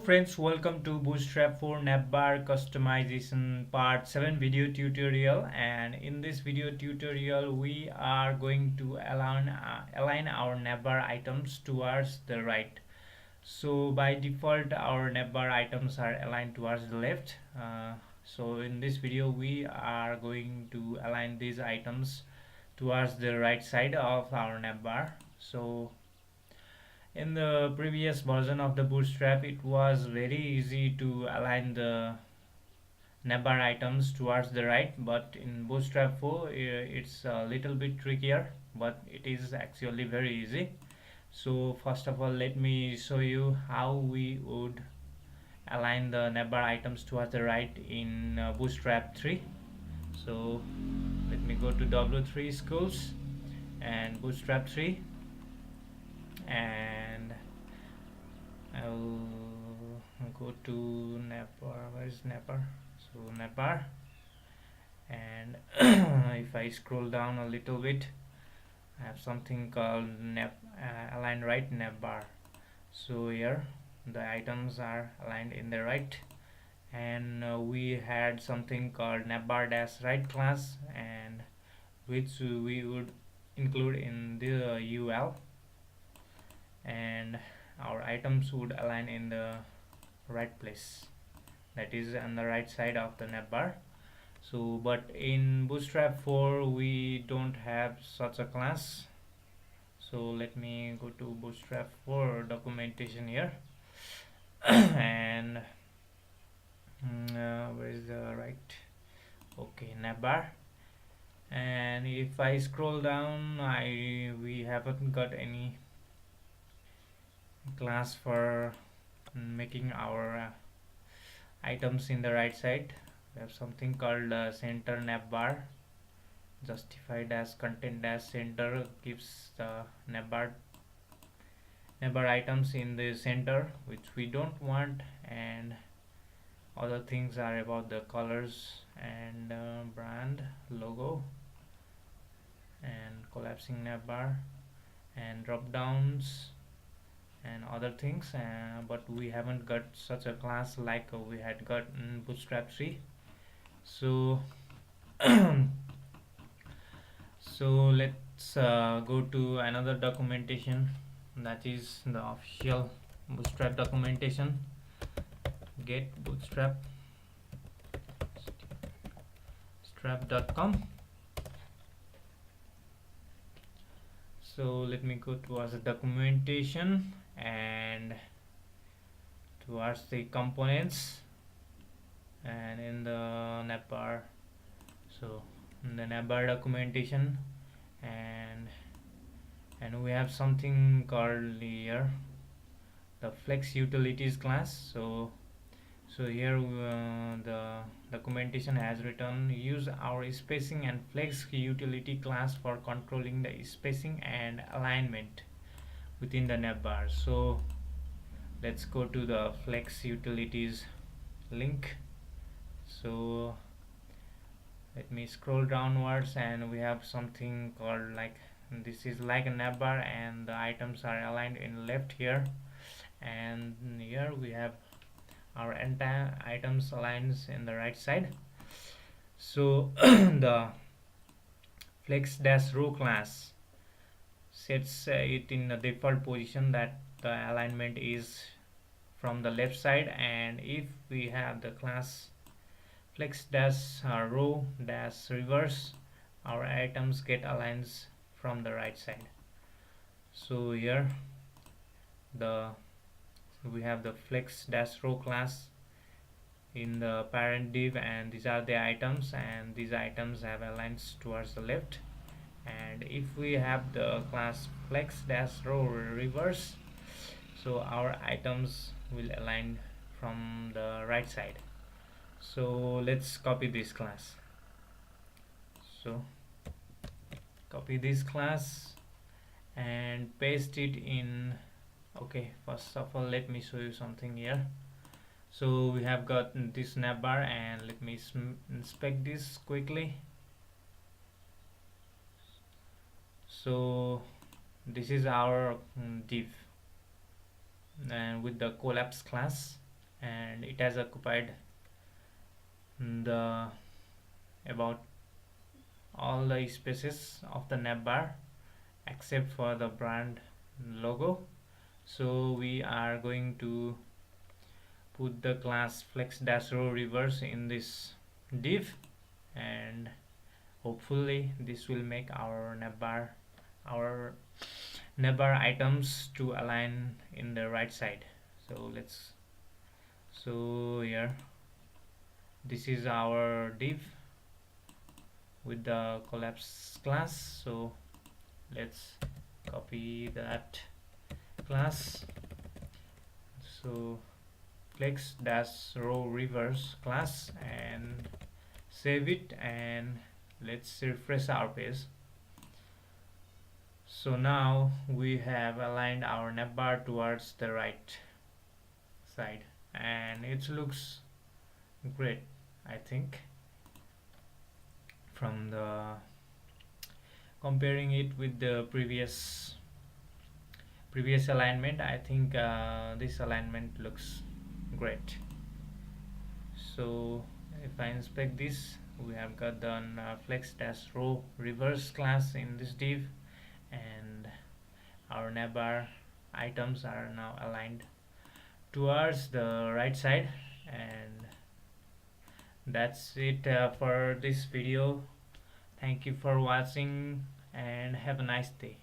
friends, welcome to Bootstrap for Navbar customization part 7 video tutorial, and in this video tutorial we are going to align our Navbar items towards the right. So by default our Navbar items are aligned towards the left. So in this video we are going to align these items towards the right side of our Navbar. So in the previous version of the Bootstrap, it was very easy to align the navbar items towards the right, but in Bootstrap 4 it's a little bit trickier, but it is actually very easy. So first of all, let me show you how we would align the navbar items towards the right in Bootstrap 3. So let me go to W3 schools and Bootstrap 3, and I'll go to Navbar. Where is Navbar? So Navbar, and if I scroll down a little bit, I have something called align right Navbar. So here the items are aligned in the right, and we had something called Navbar dash right class, and which we would include in the UL, and our items would align in the right place, that is on the right side of the navbar. So but in Bootstrap 4 we don't have such a class. So let me go to Bootstrap 4 documentation here and where is the right? Okay, navbar. And if I scroll down, we haven't got any class for making our items in the right side. We have something called center navbar. Justified as content dash center gives the navbar items in the center, which we don't want, and other things are about the colors and brand logo and collapsing navbar and drop downs and other things, but we haven't got such a class like we had got in Bootstrap 3. So so let's go to another documentation, that is the official Bootstrap documentation. Get bootstrap.com. So let me go towards the documentation and towards the components, and in the navbar, so in the navbar documentation, and we have something called here the flex utilities class. So here the documentation has written, use our spacing and flex utility class for controlling the spacing and alignment within the navbar. So let's go to the flex utilities link. So let me scroll downwards, and we have something called like, this is like a navbar, and the items are aligned in left here, and here we have our entire items aligns in the right side. So the flex dash row class sets it in the default position that the alignment is from the left side, and if we have the class flex dash row dash reverse, our items get aligned from the right side. So here we have the flex dash row class in the parent div, and these are the items, and these items have aligns towards the left. And if we have the class flex dash row reverse, so our items will align from the right side. So let's copy this class. So copy this class and paste it in. Okay, first of all let me show you something here. So we have got this navbar, and let me inspect this quickly. So this is our div, and with the collapse class. and it has occupied the about all the spaces of the navbar except for the brand logo. So we are going to put the class flex dash row reverse in this div, and hopefully this will make our navbar items to align in the right side. So let's so here this is our div with the collapse class. So let's copy that class. So flex dash row reverse class and save it, and let's refresh our page. So now we have aligned our navbar towards the right side and it looks great, I think. From the comparing it with the previous alignment, I think this alignment looks great. So if I inspect this, we have got the flex dash row reverse class in this div, and our navbar items are now aligned towards the right side. And that's it for this video. Thank you for watching and have a nice day.